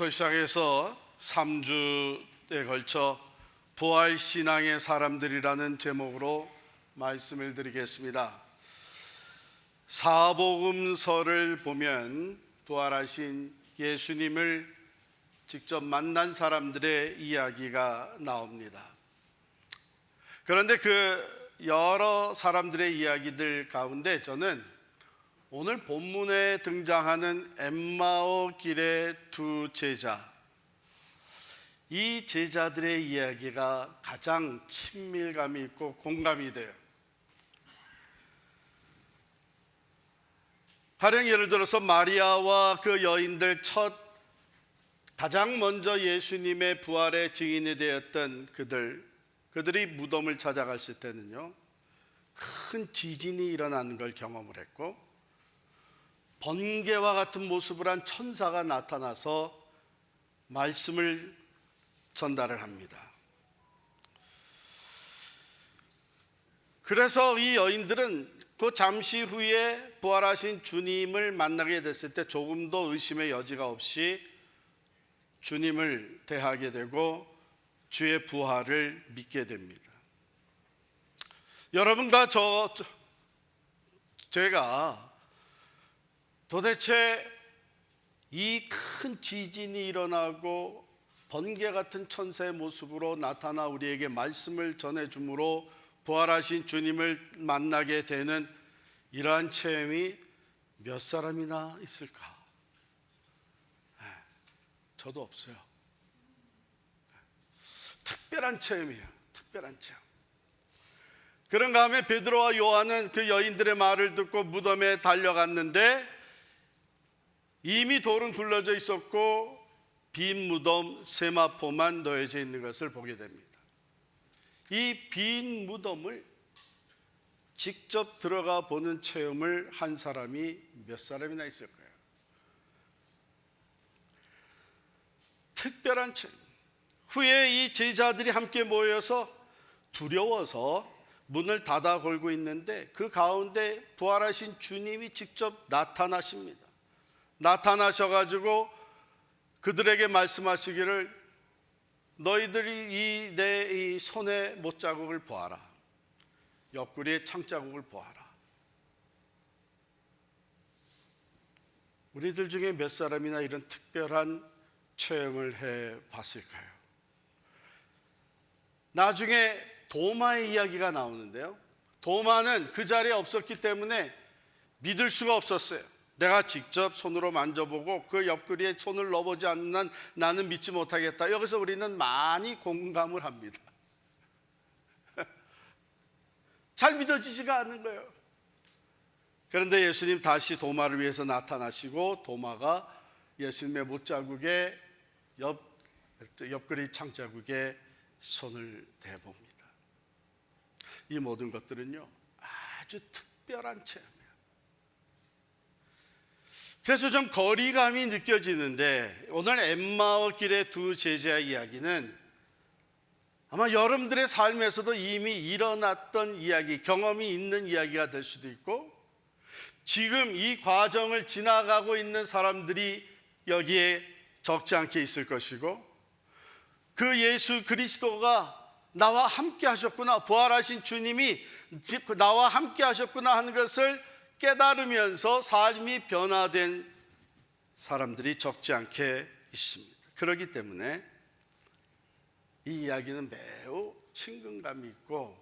오늘부터 시작해서 3주에 걸쳐 부활신앙의 사람들이라는 제목으로 말씀을 드리겠습니다. 사복음서를 보면 부활하신 예수님을 직접 만난 사람들의 이야기가 나옵니다. 그런데 그 여러 사람들의 이야기들 가운데 저는 오늘 본문에 등장하는 엠마오 길의 두 제자, 이 제자들의 이야기가 가장 친밀감이 있고 공감이 돼요. 가령 예를 들어서 마리아와 그 여인들 가장 먼저 예수님의 부활의 증인이 되었던 그들이 무덤을 찾아갔을 때는요, 큰 지진이 일어나는 걸 경험을 했고, 번개와 같은 모습을 한 천사가 나타나서 말씀을 전달을 합니다. 그래서 이 여인들은 그 잠시 후에 부활하신 주님을 만나게 됐을 때 조금도 의심의 여지가 없이 주님을 대하게 되고 주의 부활을 믿게 됩니다. 여러분과 제가 도대체 이 큰 지진이 일어나고 번개 같은 천사의 모습으로 나타나 우리에게 말씀을 전해주므로 부활하신 주님을 만나게 되는 이러한 체험이 몇 사람이나 있을까? 저도 없어요. 특별한 체험이에요. 특별한 체험. 그런가 하면 베드로와 요한은 그 여인들의 말을 듣고 무덤에 달려갔는데 이미 돌은 굴러져 있었고 빈 무덤 세마포만 놓여져 있는 것을 보게 됩니다. 이 빈 무덤을 직접 들어가 보는 체험을 한 사람이 몇 사람이나 있을 거예요. 특별한 체험. 후에 이 제자들이 함께 모여서 두려워서 문을 닫아 걸고 있는데 그 가운데 부활하신 주님이 직접 나타나십니다. 나타나셔가지고 그들에게 말씀하시기를 너희들이 내 손의 못자국을 보아라. 옆구리의 창자국을 보아라. 우리들 중에 몇 사람이나 이런 특별한 체험을 해봤을까요? 나중에 도마의 이야기가 나오는데요, 도마는 그 자리에 없었기 때문에 믿을 수가 없었어요. 내가 직접 손으로 만져보고 그 옆구리에 손을 넣어보지 않는 한 나는 믿지 못하겠다. 여기서 우리는 많이 공감을 합니다. 잘 믿어지지가 않는 거예요. 그런데 예수님 다시 도마를 위해서 나타나시고 도마가 예수님의 못자국에 옆구리 창자국에 손을 대봅니다. 이 모든 것들은요, 아주 특별한 체험이에요. 그래서 좀 거리감이 느껴지는데 오늘 엠마오 길의 두 제자의 이야기는 아마 여러분들의 삶에서도 이미 일어났던 이야기, 경험이 있는 이야기가 될 수도 있고, 지금 이 과정을 지나가고 있는 사람들이 여기에 적지 않게 있을 것이고, 그 예수 그리스도가 나와 함께 하셨구나, 부활하신 주님이 나와 함께 하셨구나 하는 것을 깨달으면서 삶이 변화된 사람들이 적지 않게 있습니다. 그렇기 때문에 이 이야기는 매우 친근감이 있고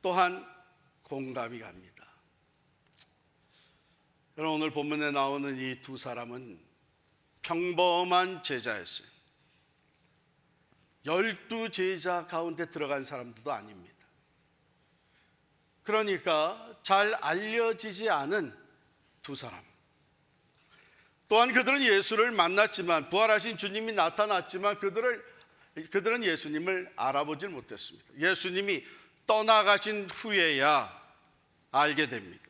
또한 공감이 갑니다. 여러분, 오늘 본문에 나오는 이 두 사람은 평범한 제자였어요. 12제자 가운데 들어간 사람들도 아닙니다. 그러니까 잘 알려지지 않은 두 사람. 또한 그들은 예수를 만났지만, 부활하신 주님이 나타났지만 그들은 예수님을 알아보질 못했습니다. 예수님이 떠나가신 후에야 알게 됩니다.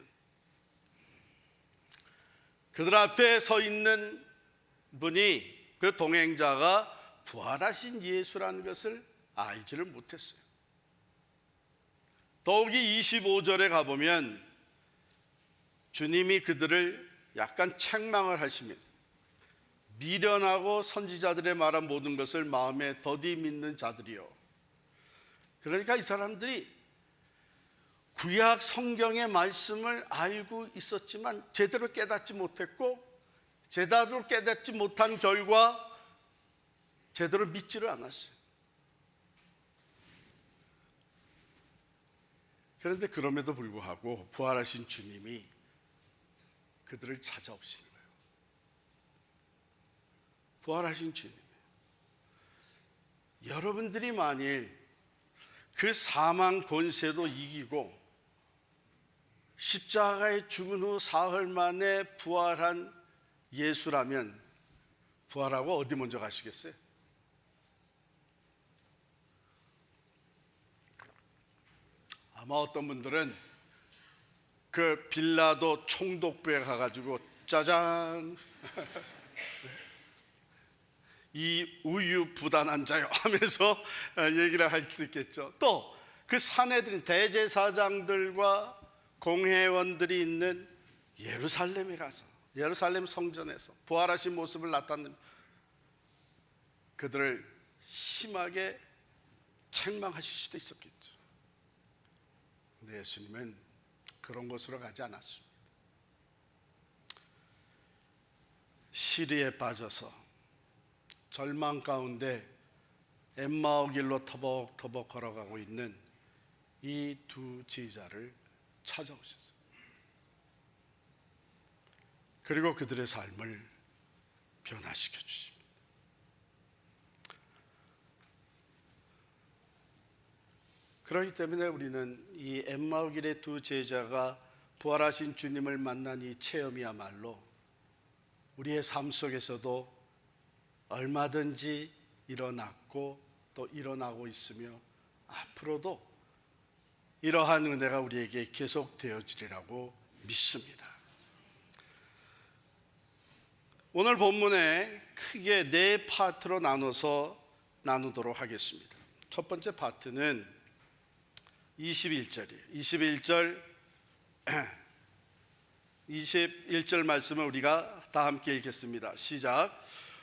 그들 앞에 서 있는 분이, 그 동행자가 부활하신 예수라는 것을 알지를 못했어요. 더욱이 25절에 가보면 주님이 그들을 약간 책망을 하십니다. 미련하고 선지자들의 말한 모든 것을 마음에 더디 믿는 자들이요. 그러니까 이 사람들이 구약 성경의 말씀을 알고 있었지만 제대로 깨닫지 못했고, 제대로 깨닫지 못한 결과 제대로 믿지를 않았어요. 그런데 그럼에도 불구하고 부활하신 주님이 그들을 찾아오시는 거예요. 부활하신 주님, 여러분들이 만일 그 사망 권세도 이기고 십자가에 죽은 후 사흘 만에 부활한 예수라면 부활하고 어디 먼저 가시겠어요? 아마 어떤 분들은 그 빌라도 총독부에 가가지고 짜잔 이 우유부단한 자요 하면서 얘기를 할 수 있겠죠. 또 그 사내들인 대제사장들과 공회원들이 있는 예루살렘에 가서, 예루살렘 성전에서 부활하신 모습을 나타내는 그들을 심하게 책망하실 수도 있었겠죠. 근데 예수님은 그런 곳으로 가지 않았습니다. 시리에 빠져서 절망 가운데 엠마오 길로 터벅터벅 걸어가고 있는 이 두 제자를 찾아오셨어요. 그리고 그들의 삶을 변화시켜 주십니다. 그렇기 때문에 우리는 이 엠마오 길의 두 제자가 부활하신 주님을 만난 이 체험이야말로 우리의 삶 속에서도 얼마든지 일어났고 또 일어나고 있으며 앞으로도 이러한 은혜가 우리에게 계속 되어지리라고 믿습니다. 오늘 본문에 크게 네 파트로 나눠서 나누도록 하겠습니다. 첫 번째 파트는 21절이에요. 21절 말씀을 우리가 다 함께 읽겠습니다. 시작.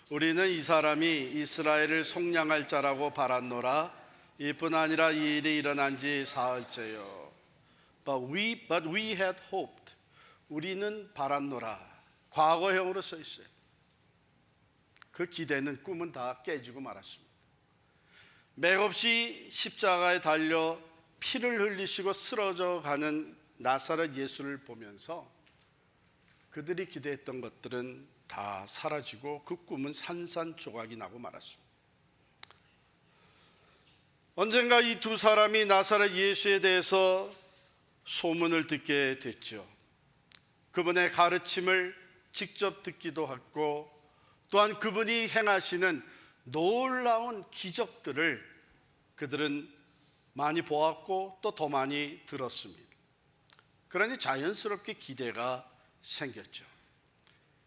우리는 이 사람이 이스라엘을 속량할 자라고 바랐노라. 이뿐 아니라 이 일이 일어난 지 사흘째요. But we had hoped. 우리는 바랐노라. 과거형으로 써 있어요. 그 기대는, 꿈은 다 깨지고 말았습니다. 맥없이 십자가에 달려 피를 흘리시고 쓰러져 가는 나사렛 예수를 보면서 그들이 기대했던 것들은 다 사라지고 그 꿈은 산산조각이 나고 말았습니다. 언젠가 이 두 사람이 나사렛 예수에 대해서 소문을 듣게 됐죠. 그분의 가르침을 직접 듣기도 했고, 또한 그분이 행하시는 놀라운 기적들을 그들은 많이 보았고 또 더 많이 들었습니다. 그러니 자연스럽게 기대가 생겼죠.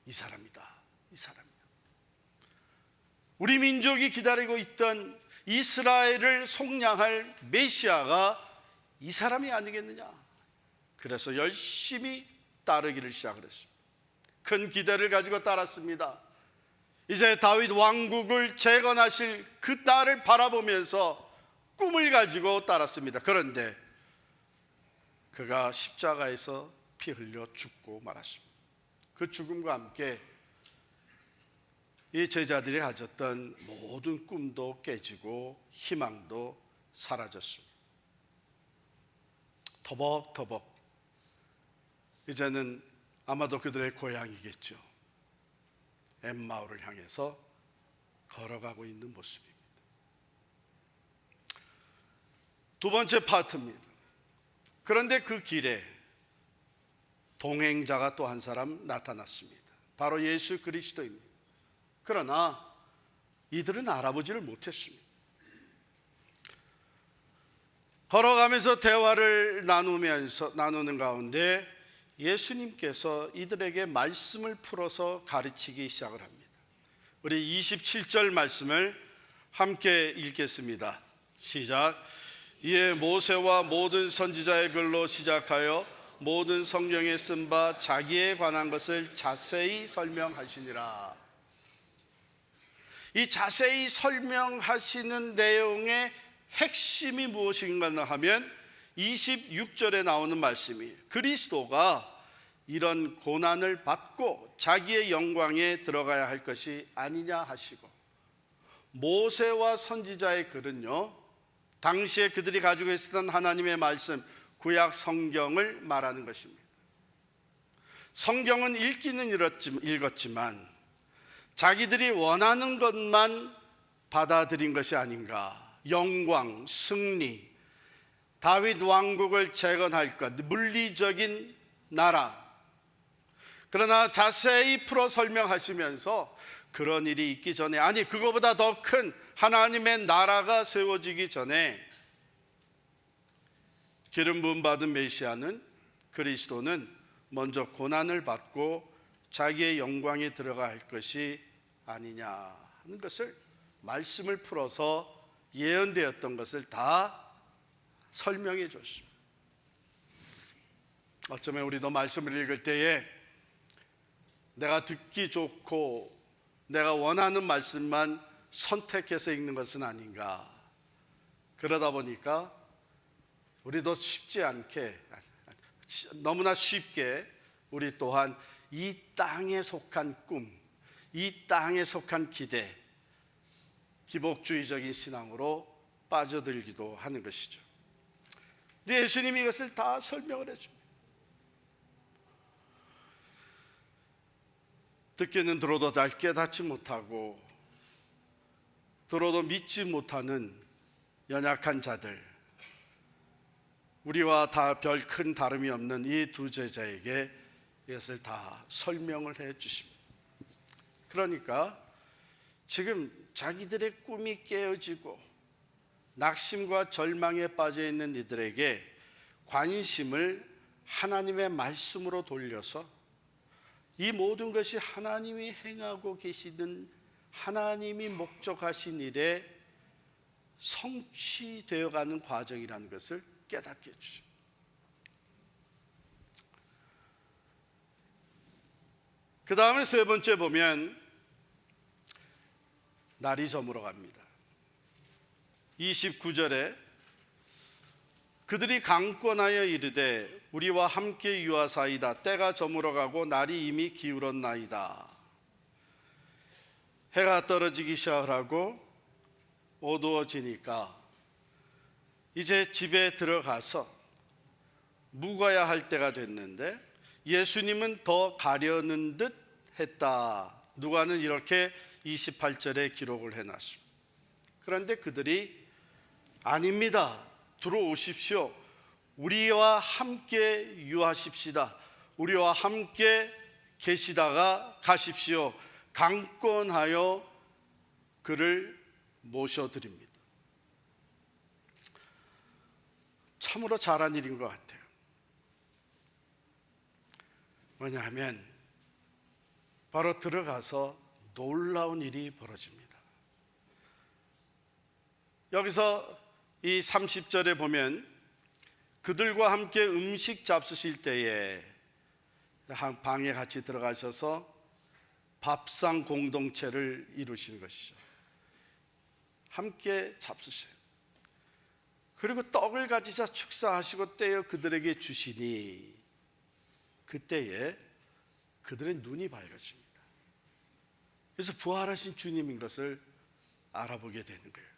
이 사람이다, 이 사람이다. 우리 민족이 기다리고 있던 이스라엘을 속량할 메시아가 이 사람이 아니겠느냐. 그래서 열심히 따르기를 시작을 했습니다. 큰 기대를 가지고 따랐습니다. 이제 다윗 왕국을 재건하실 그 딸을 바라보면서 꿈을 가지고 따랐습니다. 그런데 그가 십자가에서 피 흘려 죽고 말았습니다. 그 죽음과 함께 이 제자들이 가졌던 모든 꿈도 깨지고 희망도 사라졌습니다. 터벅터벅 이제는 아마도 그들의 고향이겠죠. 엠마오를 향해서 걸어가고 있는 모습입니다. 두 번째 파트입니다. 그런데 그 길에 동행자가 또 한 사람 나타났습니다. 바로 예수 그리스도입니다. 그러나 이들은 알아보지를 못했습니다. 걸어가면서 대화를 나누는 가운데 예수님께서 이들에게 말씀을 풀어서 가르치기 시작을 합니다. 우리 27절 말씀을 함께 읽겠습니다. 시작. 이에 모세와 모든 선지자의 글로 시작하여 모든 성경에 쓴 바 자기에 관한 것을 자세히 설명하시니라. 이 자세히 설명하시는 내용의 핵심이 무엇인가 하면 26절에 나오는 말씀이 그리스도가 이런 고난을 받고 자기의 영광에 들어가야 할 것이 아니냐 하시고, 모세와 선지자의 글은요, 당시에 그들이 가지고 있었던 하나님의 말씀, 구약 성경을 말하는 것입니다. 성경은 읽기는 읽었지만 자기들이 원하는 것만 받아들인 것이 아닌가. 영광, 승리, 다윗 왕국을 재건할 것, 물리적인 나라. 그러나 자세히 풀어 설명하시면서 그런 일이 있기 전에, 아니 그거보다 더 큰 하나님의 나라가 세워지기 전에 기름 부음 받은 메시아는, 그리스도는 먼저 고난을 받고 자기의 영광에 들어가 할 것이 아니냐 하는 것을, 말씀을 풀어서 예언되었던 것을 다 설명해 줬습니다. 어쩌면 우리도 말씀을 읽을 때에 내가 듣기 좋고 내가 원하는 말씀만 선택해서 읽는 것은 아닌가. 그러다 보니까 우리도 쉽지 않게, 너무나 쉽게 우리 또한 이 땅에 속한 꿈, 이 땅에 속한 기대, 기복주의적인 신앙으로 빠져들기도 하는 것이죠. 근데 예수님이 이것을 다 설명을 해줍니다. 듣기는 들어도 잘 깨닫지 못하고 들어도 믿지 못하는 연약한 자들, 우리와 다 별 큰 다름이 없는 이 두 제자에게 이것을 다 설명을 해 주십니다. 그러니까 지금 자기들의 꿈이 깨어지고 낙심과 절망에 빠져 있는 이들에게 관심을 하나님의 말씀으로 돌려서 이 모든 것이 하나님이 행하고 계시는, 하나님이 목적하신 일에 성취되어가는 과정이라는 것을 깨닫게 해주십니다. 그 다음에 세 번째 보면 날이 저물어 갑니다. 29절에 그들이 강권하여 이르되 우리와 함께 유하사이다. 때가 저물어가고 날이 이미 기울었나이다. 해가 떨어지기 시작하고 어두워지니까 이제 집에 들어가서 묵어야 할 때가 됐는데 예수님은 더 가려는 듯 했다. 누가는 이렇게 28절에 기록을 해놨습니다. 그런데 그들이 아닙니다. 들어오십시오. 우리와 함께 유하십시다. 우리와 함께 계시다가 가십시오. 강권하여 그를 모셔드립니다. 참으로 잘한 일인 것 같아요. 뭐냐하면 바로 들어가서 놀라운 일이 벌어집니다. 여기서 이 30절에 보면 그들과 함께 음식 잡수실 때에 한 방에 같이 들어가셔서 밥상 공동체를 이루시는 것이죠. 함께 잡수셔요. 그리고 떡을 가지사 축사하시고 떼어 그들에게 주시니 그때에 그들의 눈이 밝아집니다. 그래서 부활하신 주님인 것을 알아보게 되는 거예요.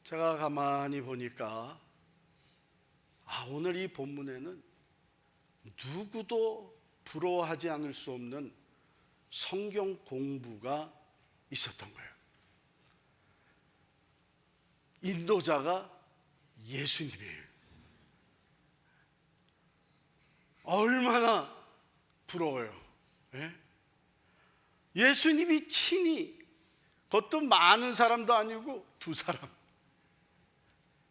제가 가만히 보니까 오늘 이 본문에는 누구도 부러워하지 않을 수 없는 성경 공부가 있었던 거예요. 인도자가 예수님이에요. 얼마나 부러워요. 예? 예수님이 친히, 그것도 많은 사람도 아니고 두 사람,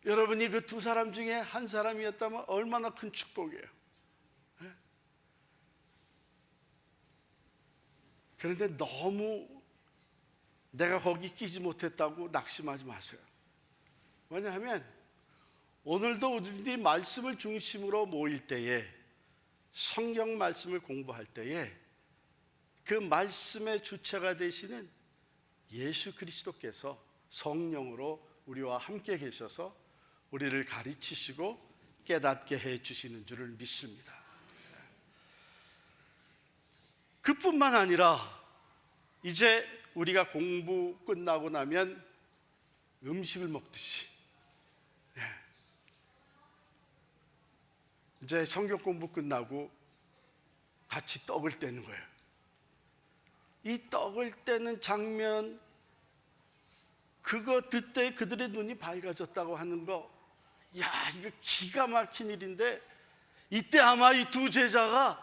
여러분이 그 두 사람 중에 한 사람이었다면 얼마나 큰 축복이에요. 예? 그런데 너무 내가 거기 끼지 못했다고 낙심하지 마세요. 왜냐하면 오늘도 우리들이 말씀을 중심으로 모일 때에, 성경 말씀을 공부할 때에 그 말씀의 주체가 되시는 예수 그리스도께서 성령으로 우리와 함께 계셔서 우리를 가르치시고 깨닫게 해 주시는 줄을 믿습니다. 그뿐만 아니라 이제 우리가 공부 끝나고 나면 음식을 먹듯이 이제 성경 공부 끝나고 같이 떡을 떼는 거예요. 이 떡을 떼는 장면, 그거 듣때 그들의 눈이 밝아졌다고 하는 거, 야, 이거 기가 막힌 일인데, 이때 아마 이 두 제자가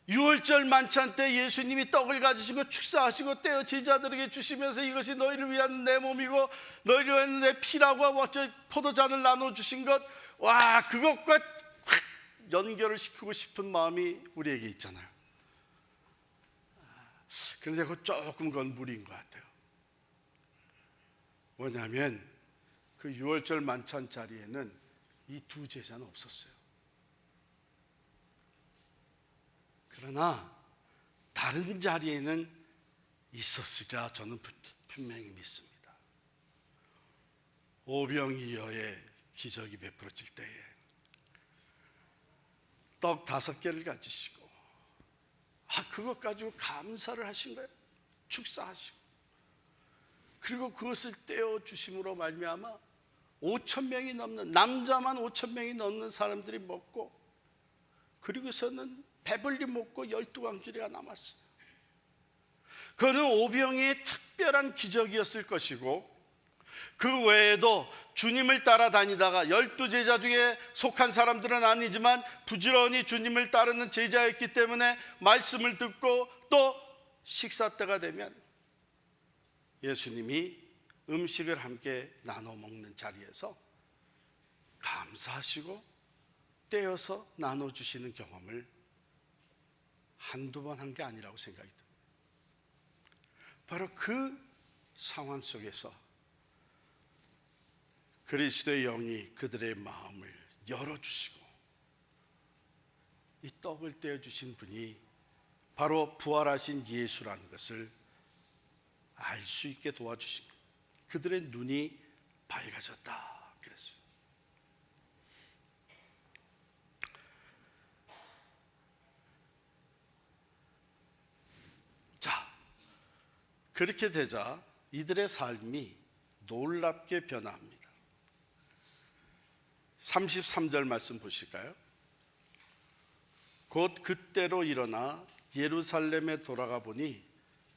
유월절 만찬 때 예수님이 떡을 가지시고 축사하시고 떼어 제자들에게 주시면서 이것이 너희를 위한 내 몸이고 너희를 위한 내 피라고 하고 포도잔을 나눠주신 것, 와, 그것과 확 연결을 시키고 싶은 마음이 우리에게 있잖아요. 그런데 조금 그건 무리인 것 같아요. 뭐냐면 그 유월절 만찬 자리에는 이 두 제자는 없었어요. 그러나 다른 자리에는 있었으리라 저는 분명히 믿습니다. 오병이어의 기적이 베풀어질 때에 떡 5개를 가지시고 그것 가지고 감사를 하신 거예요. 축사하시고, 그리고 그것을 떼어 주심으로 말미암아 5,000명이 넘는, 남자만 5,000명이 넘는 사람들이 먹고, 그리고서는 배불리 먹고 12광주리가 남았어요. 그는 오병이의 특별한 기적이었을 것이고, 그 외에도 주님을 따라다니다가 12제자 중에 속한 사람들은 아니지만 부지런히 주님을 따르는 제자였기 때문에 말씀을 듣고 또 식사 때가 되면 예수님이 음식을 함께 나눠 먹는 자리에서 감사하시고 떼어서 나눠주시는 경험을 한두 번 한 게 아니라고 생각이 듭니다. 바로 그 상황 속에서 그리스도의 영이 그들의 마음을 열어주시고 이 떡을 떼어주신 분이 바로 부활하신 예수라는 것을 알 수 있게 도와주신 것. 그들의 눈이 밝아졌다 그랬어요. 자, 그렇게 되자 이들의 삶이 놀랍게 변화합니다. 33절 말씀 보실까요? 곧 그때로 일어나 예루살렘에 돌아가 보니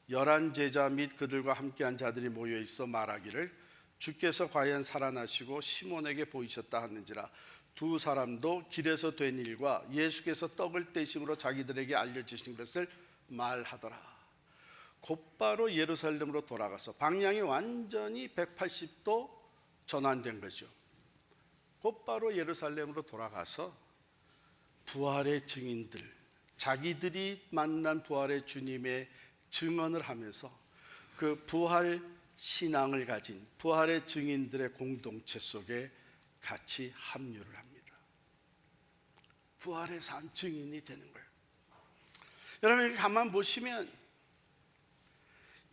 11 제자 및 그들과 함께한 자들이 모여 있어 말하기를 주께서 과연 살아나시고 시몬에게 보이셨다 하는지라. 두 사람도 길에서 된 일과 예수께서 떡을 떼심으로 자기들에게 알려주신 것을 말하더라. 곧바로 예루살렘으로 돌아가서 방향이 완전히 180도 전환된 거죠. 곧바로 예루살렘으로 돌아가서 부활의 증인들, 자기들이 만난 부활의 주님의 증언을 하면서 그 부활 신앙을 가진 부활의 증인들의 공동체 속에 같이 합류를 합니다. 부활의 산 증인이 되는 거예요. 여러분 가만 보시면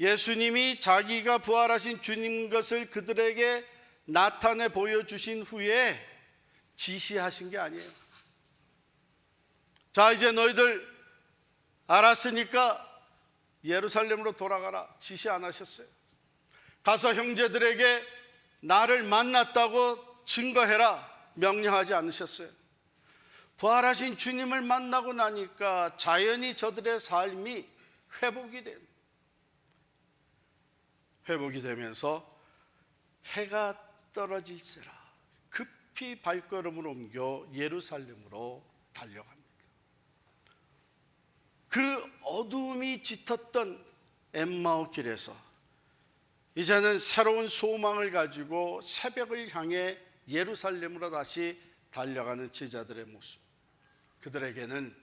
예수님이 자기가 부활하신 주님 것을 그들에게 나타내 보여주신 후에 지시하신 게 아니에요. 자, 이제 너희들 알았으니까 예루살렘으로 돌아가라. 지시 안 하셨어요. 가서 형제들에게 나를 만났다고 증거해라. 명령하지 않으셨어요. 부활하신 주님을 만나고 나니까 자연히 저들의 삶이 회복이 되면서 해가 떨어질세라 급히 발걸음을 옮겨 예루살렘으로 달려갑니다. 그 어두움이 짙었던 엠마오 길에서 이제는 새로운 소망을 가지고 새벽을 향해 예루살렘으로 다시 달려가는 제자들의 모습, 그들에게는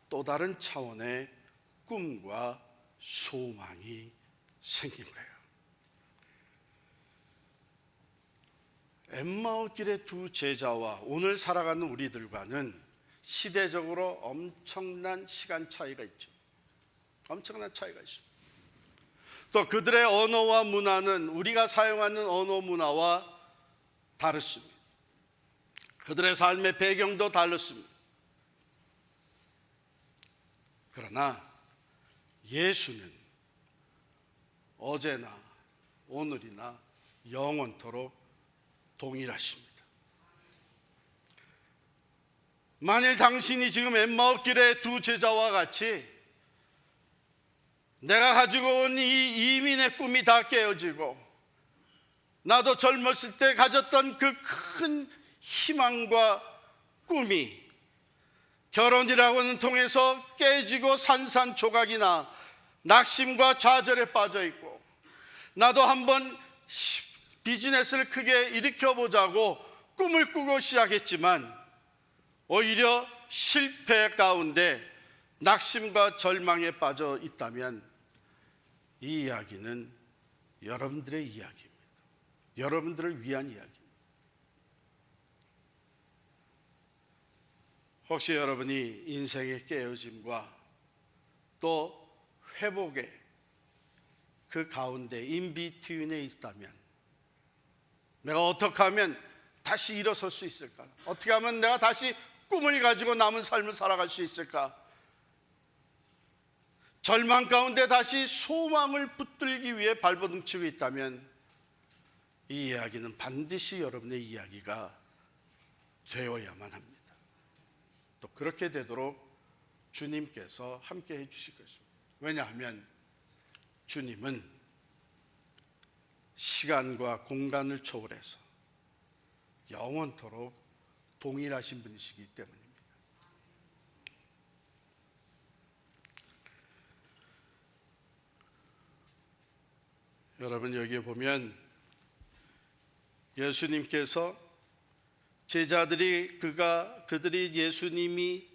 또 다른 차원의 꿈과 소망이 생긴 거예요. 엠마오 길의 두 제자와 오늘 살아가는 우리들과는 시대적으로 엄청난 시간 차이가 있죠. 엄청난 차이가 있습니다. 또 그들의 언어와 문화는 우리가 사용하는 언어 문화와 다르습니다. 그들의 삶의 배경도 다르습니다. 그러나 예수는 어제나 오늘이나 영원토록 동일하십니다. 만일 당신이 지금 엠마오 길의 두 제자와 같이 내가 가지고 온 이 이민의 꿈이 다 깨어지고 나도 젊었을 때 가졌던 그 큰 희망과 꿈이 결혼이라고는 통해서 깨지고 산산조각이나 낙심과 좌절에 빠져 있고 나도 한번 비즈니스를 크게 일으켜보자고 꿈을 꾸고 시작했지만 오히려 실패 가운데 낙심과 절망에 빠져 있다면 이 이야기는 여러분들의 이야기입니다. 여러분들을 위한 이야기입니다. 혹시 여러분이 인생의 깨어짐과 또 회복의 그 가운데 인비트윈에 있다면 내가 어떻게 하면 다시 일어설 수 있을까? 어떻게 하면 내가 다시 꿈을 가지고 남은 삶을 살아갈 수 있을까? 절망 가운데 다시 소망을 붙들기 위해 발버둥치고 있다면 이 이야기는 반드시 여러분의 이야기가 되어야만 합니다. 또 그렇게 되도록 주님께서 함께 해주실 것입니다. 왜냐하면 주님은 시간과 공간을 초월해서 영원토록 동일하신 분이시기 때문입니다. 여러분 여기에 보면 예수님께서 제자들이 그들이 예수님이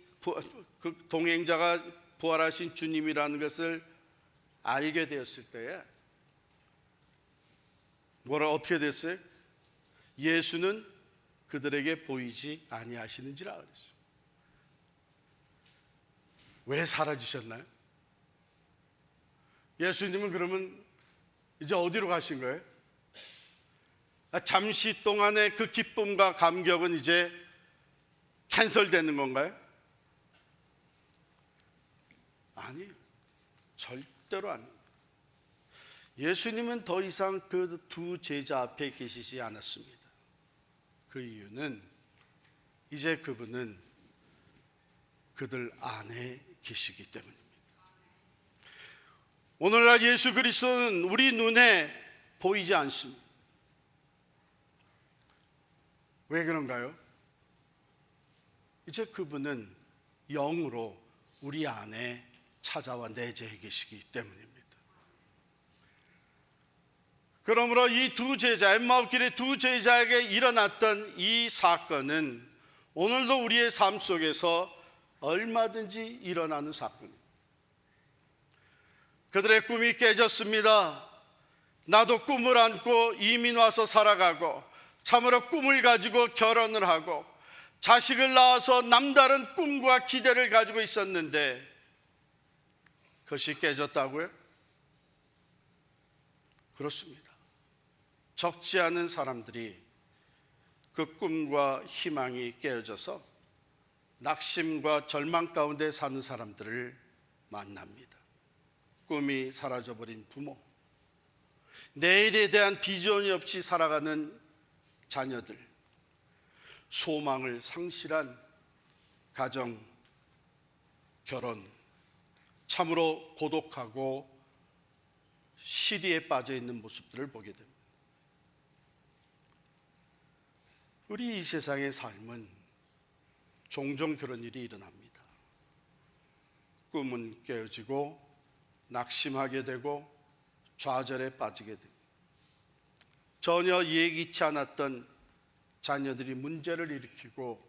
그 동행자가 부활하신 주님이라는 것을 알게 되었을 때에 어떻게 됐어요? 예수는 그들에게 보이지 아니하시는지라 그랬어요. 왜 사라지셨나요? 예수님은 그러면 이제 어디로 가신 거예요? 잠시 동안의 그 기쁨과 감격은 이제 캔슬되는 건가요? 아니에요. 절대로 아닙니다. 예수님은 더 이상 그 두 제자 앞에 계시지 않았습니다. 그 이유는 이제 그분은 그들 안에 계시기 때문입니다. 오늘날 예수 그리스도는 우리 눈에 보이지 않습니다. 왜 그런가요? 이제 그분은 영으로 우리 안에 찾아와 내재해 계시기 때문입니다. 그러므로 이 두 제자, 엠마오 길의 두 제자에게 일어났던 이 사건은 오늘도 우리의 삶 속에서 얼마든지 일어나는 사건입니다. 그들의 꿈이 깨졌습니다. 나도 꿈을 안고 이민 와서 살아가고 참으로 꿈을 가지고 결혼을 하고 자식을 낳아서 남다른 꿈과 기대를 가지고 있었는데 그것이 깨졌다고요? 그렇습니다. 적지 않은 사람들이 그 꿈과 희망이 깨어져서 낙심과 절망 가운데 사는 사람들을 만납니다. 꿈이 사라져버린 부모, 내일에 대한 비전이 없이 살아가는 자녀들, 소망을 상실한 가정, 결혼, 참으로 고독하고 시리에 빠져 있는 모습들을 보게 됩니다. 우리 이 세상의 삶은 종종 그런 일이 일어납니다. 꿈은 깨어지고 낙심하게 되고 좌절에 빠지게 됩니다. 전혀 예기치 않았던 자녀들이 문제를 일으키고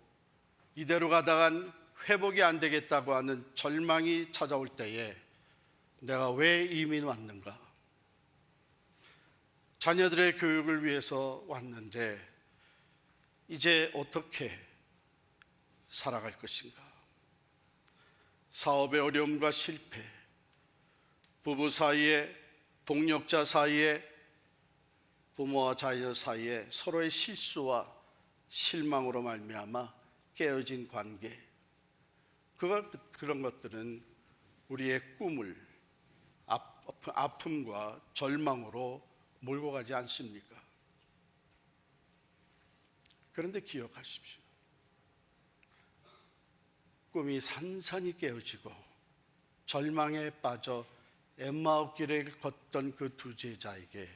이대로 가다간 회복이 안 되겠다고 하는 절망이 찾아올 때에 내가 왜 이민 왔는가? 자녀들의 교육을 위해서 왔는데 이제 어떻게 살아갈 것인가? 사업의 어려움과 실패, 부부 사이에, 동력자 사이에, 부모와 자녀 사이에 서로의 실수와 실망으로 말미암아 깨어진 관계, 그런 것들은 우리의 꿈을 아픔과 절망으로 몰고 가지 않습니까? 그런데 기억하십시오. 꿈이 산산이 깨어지고 절망에 빠져 엠마오 길을 걷던 그 두 제자에게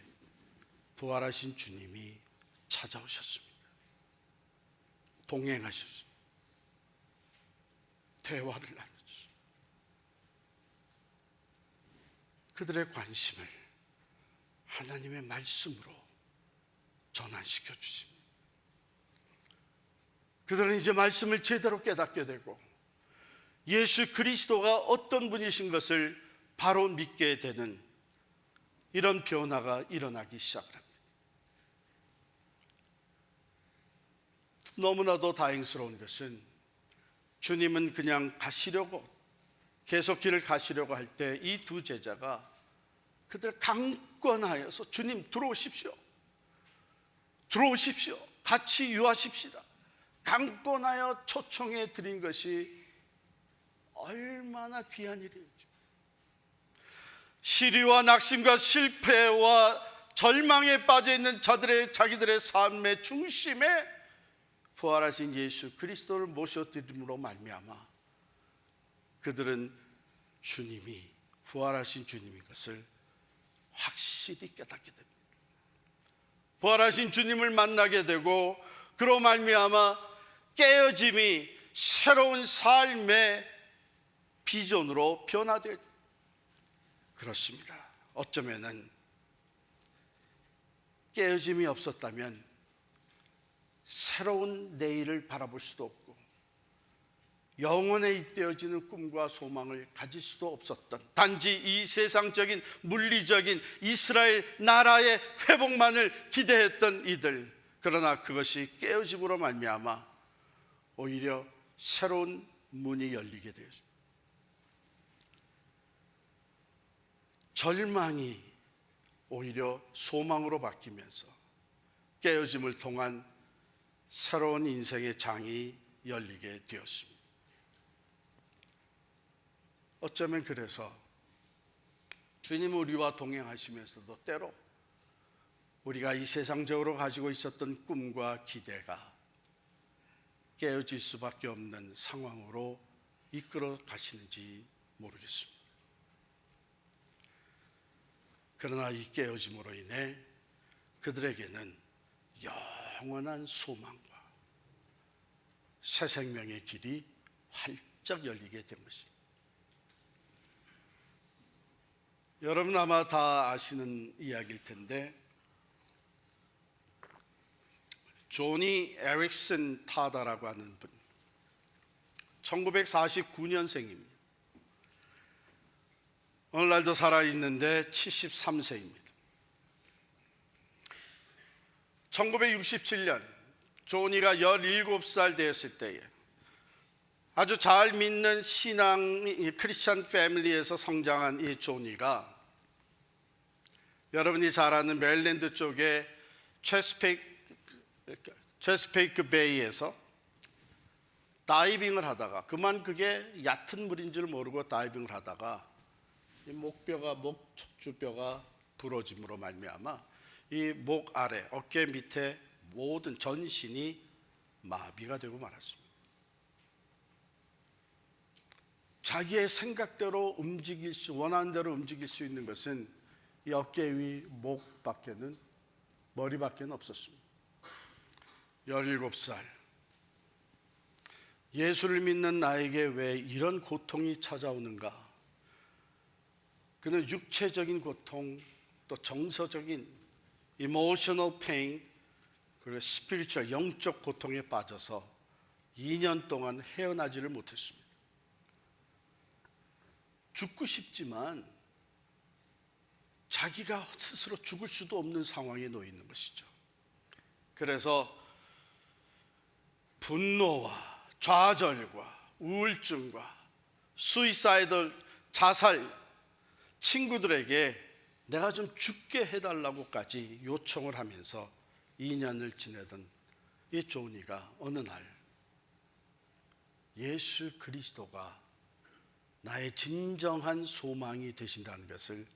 부활하신 주님이 찾아오셨습니다. 동행하셨습니다. 대화를 나누셨습니다. 그들의 관심을 하나님의 말씀으로 전환시켜 주십니다. 그들은 이제 말씀을 제대로 깨닫게 되고 예수 그리스도가 어떤 분이신 것을 바로 믿게 되는 이런 변화가 일어나기 시작을 합니다. 너무나도 다행스러운 것은 주님은 그냥 가시려고, 계속 길을 가시려고 할 때 이 두 제자가 그들 강권하여서 주님 들어오십시오, 들어오십시오, 같이 유하십시다, 강권하여 초청해 드린 것이 얼마나 귀한 일인지. 시리와 낙심과 실패와 절망에 빠져 있는 자기들의 삶의 중심에 부활하신 예수 그리스도를 모셔드림으로 말미암아 그들은 주님이 부활하신 주님인 것을 확실히 깨닫게 됩니다. 부활하신 주님을 만나게 되고 그로 말미암아 깨어짐이 새로운 삶의 비전으로 변화되어 그렇습니다. 어쩌면은 깨어짐이 없었다면 새로운 내일을 바라볼 수도 없고 영원에 잇대어지는 꿈과 소망을 가질 수도 없었던, 단지 이 세상적인 물리적인 이스라엘 나라의 회복만을 기대했던 이들, 그러나 그것이 깨어짐으로 말미암아 오히려 새로운 문이 열리게 되었습니다. 절망이 오히려 소망으로 바뀌면서 깨어짐을 통한 새로운 인생의 장이 열리게 되었습니다. 어쩌면 그래서 주님은 우리와 동행하시면서도 때로 우리가 이 세상적으로 가지고 있었던 꿈과 기대가 깨어질 수밖에 없는 상황으로 이끌어 가시는지 모르겠습니다. 그러나 이 깨어짐으로 인해 그들에게는 영원한 소망과 새 생명의 길이 활짝 열리게 된 것입니다. 여러분 아마 다 아시는 이야기일 텐데 조니 에릭슨 타다라고 하는 분, 1949년생입니다. 오늘날도 살아있는데 73세입니다. 1967년 조니가 17살 되었을 때에 아주 잘 믿는 신앙 크리스찬 패밀리에서 성장한 이 조니가 여러분이 잘 아는 메릴랜드 쪽의 체스페이크 베이에서 다이빙을 하다가, 그만 그게 얕은 물인 줄 모르고 다이빙을 하다가 이 목 척추뼈가 부러짐으로 말미암아 이 목 아래 어깨 밑에 모든 전신이 마비가 되고 말았습니다. 자기의 생각대로 원하는 대로 움직일 수 있는 것은 이 어깨 위 목밖에는, 머리밖에는 없었습니다. 17살, 예수를 믿는 나에게 왜 이런 고통이 찾아오는가? 그는 육체적인 고통, 또 정서적인 emotional pain, 그리고 spiritual, 영적 고통에 빠져서 2년 동안 헤어나지를 못했습니다. 죽고 싶지만 자기가 스스로 죽을 수도 없는 상황에 놓여 있는 것이죠. 그래서 분노와 좌절과 우울증과 수이사이들, 자살, 친구들에게 내가 좀 죽게 해달라고까지 요청을 하면서 2년을 지내던 이 조니가 어느 날 예수 그리스도가 나의 진정한 소망이 되신다는 것을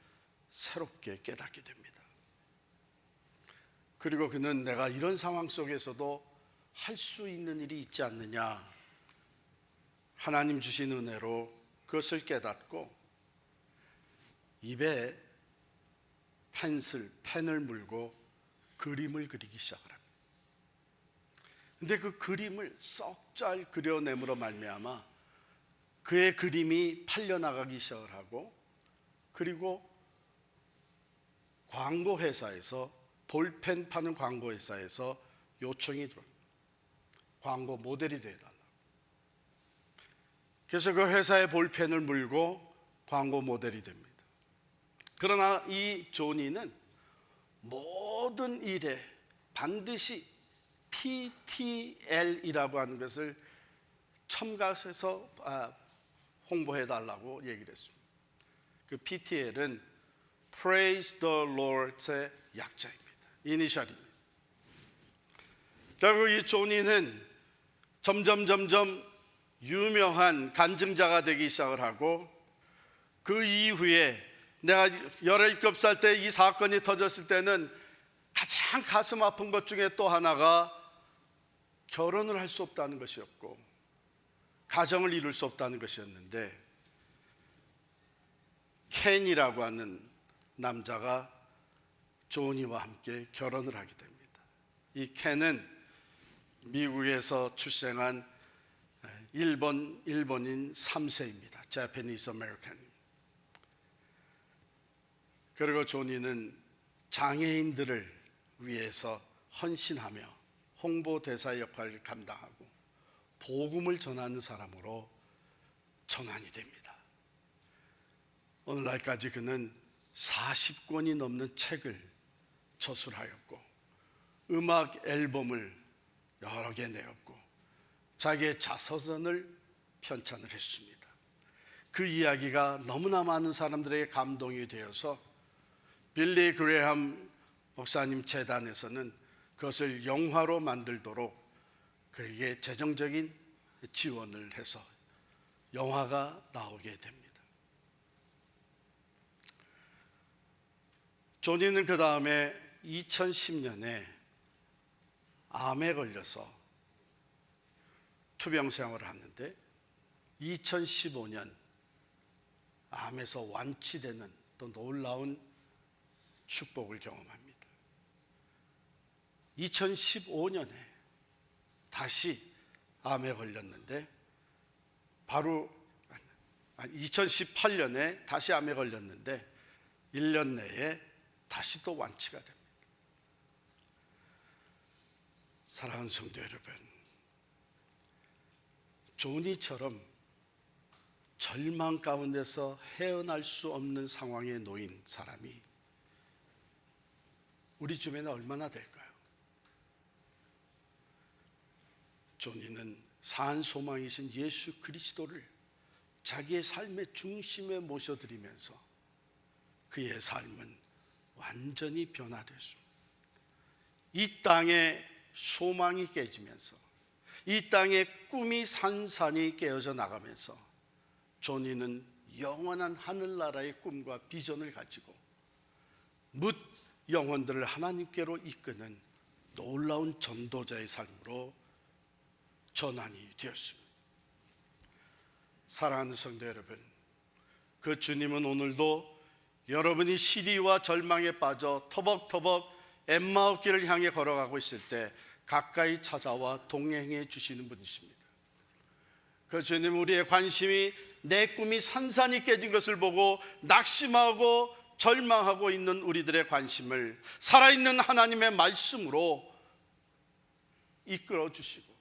새롭게 깨닫게 됩니다. 그리고 그는 내가 이런 상황 속에서도 할 수 있는 일이 있지 않느냐, 하나님 주신 은혜로 그것을 깨닫고 입에 펜을 물고 그림을 그리기 시작을 합니다. 근데 그 그림을 썩 잘 그려냄으로 말미암아 그의 그림이 팔려나가기 시작을 하고, 그리고 광고회사에서, 볼펜 파는 광고회사에서 요청이 들어옵니다. 광고 모델이 되어달라고. 그래서 그 회사의 볼펜을 물고 광고 모델이 됩니다. 그러나 이 조니는 모든 일에 반드시 PTL이라고 하는 것을 첨가해서 홍보해달라고 얘기를 했습니다. 그 PTL은 Praise the Lord의 약자입니다. 이니셜입니다. 결국 이 조니는 점점 유명한 간증자가 되기 시작을 하고, 그 이후에 내가 17살 때 이 사건이 터졌을 때는 가장 가슴 아픈 것 중에 또 하나가 결혼을 할 수 없다는 것이었고 가정을 이룰 수 없다는 것이었는데, 켄이라고 하는 남자가 조니와 함께 결혼을 하게 됩니다. 이 켄은 미국에서 출생한 일본인 3세입니다. Japanese American. 그리고 조니는 장애인들을 위해서 헌신하며 홍보대사 역할을 감당하고 복음을 전하는 사람으로 전환이 됩니다. 오늘날까지 그는 40권이 넘는 책을 저술하였고 음악 앨범을 여러 개 내었고 자기의 자서전을 편찬을 했습니다. 그 이야기가 너무나 많은 사람들에게 감동이 되어서 빌리 그레함 목사님 재단에서는 그것을 영화로 만들도록 그에게 재정적인 지원을 해서 영화가 나오게 됩니다. 조니는 그 다음에 2010년에 암에 걸려서 투병 생활을 하는데 2015년 암에서 완치되는 또 놀라운 축복을 경험합니다. 2015년에 다시 암에 걸렸는데 2018년에 다시 암에 걸렸는데 1년 내에 다시 또 완치가 됩니다. 사랑하는 성도 여러분, 조니처럼 절망 가운데서 헤어날 수 없는 상황에 놓인 사람이 우리 주변에 얼마나 될까요? 조니는 산 소망이신 예수 그리스도를 자기의 삶의 중심에 모셔드리면서 그의 삶은 완전히 변화됐습니다. 이 땅에 소망이 깨지면서 이 땅에 꿈이 산산이 깨어져 나가면서 조니는 영원한 하늘나라의 꿈과 비전을 가지고 뭇 영혼들을 하나님께로 이끄는 놀라운 전도자의 삶으로 전환이 되었습니다. 사랑하는 성도 여러분, 그 주님은 오늘도 여러분이 시리와 절망에 빠져 터벅터벅 엠마오 길을 향해 걸어가고 있을 때 가까이 찾아와 동행해 주시는 분이십니다. 그 주님, 우리의 관심이 내 꿈이 산산이 깨진 것을 보고 낙심하고 절망하고 있는 우리들의 관심을 살아있는 하나님의 말씀으로 이끌어 주시고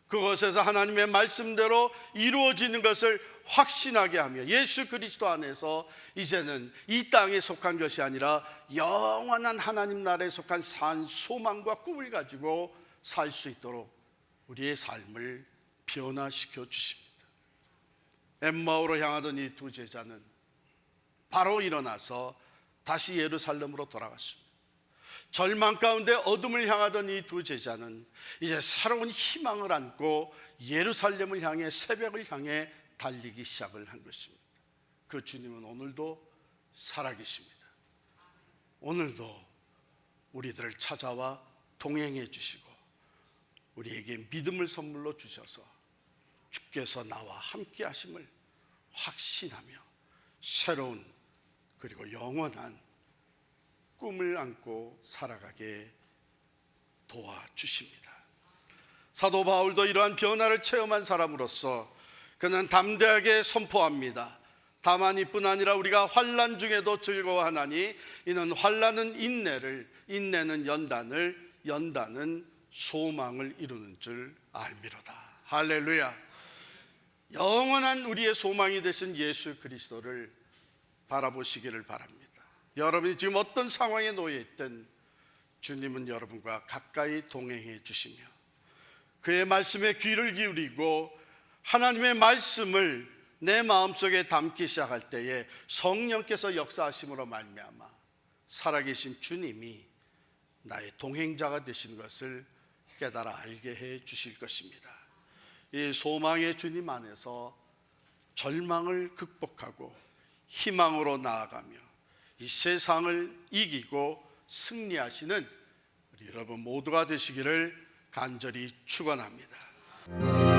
그것에서 하나님의 말씀대로 이루어지는 것을 확신하게 하며 예수 그리스도 안에서 이제는 이 땅에 속한 것이 아니라 영원한 하나님 나라에 속한 산 소망과 꿈을 가지고 살 수 있도록 우리의 삶을 변화시켜 주십니다. 엠마오로 향하던 이 두 제자는 바로 일어나서 다시 예루살렘으로 돌아갔습니다. 절망 가운데 어둠을 향하던 이 두 제자는 이제 새로운 희망을 안고 예루살렘을 향해, 새벽을 향해 달리기 시작을 한 것입니다. 그 주님은 오늘도 살아계십니다. 오늘도 우리들을 찾아와 동행해 주시고 우리에게 믿음을 선물로 주셔서 주께서 나와 함께 하심을 확신하며 새로운 그리고 영원한 꿈을 안고 살아가게 도와주십니다. 사도 바울도 이러한 변화를 체험한 사람으로서 그는 담대하게 선포합니다. 다만 이뿐 아니라 우리가 환난 중에도 즐거워하나니 이는 환난은 인내를, 인내는 연단을, 연단은 소망을 이루는 줄 알미로다. 할렐루야. 영원한 우리의 소망이 되신 예수 그리스도를 바라보시기를 바랍니다. 여러분이 지금 어떤 상황에 놓여 있든 주님은 여러분과 가까이 동행해 주시며 그의 말씀에 귀를 기울이고 하나님의 말씀을 내 마음속에 담기 시작할 때에 성령께서 역사하심으로 말미암아 살아계신 주님이 나의 동행자가 되신 것을 깨달아 알게 해 주실 것입니다. 이 소망의 주님 안에서 절망을 극복하고 희망으로 나아가며 이 세상을 이기고 승리하시는 우리 여러분 모두가 되시기를 간절히 축원합니다.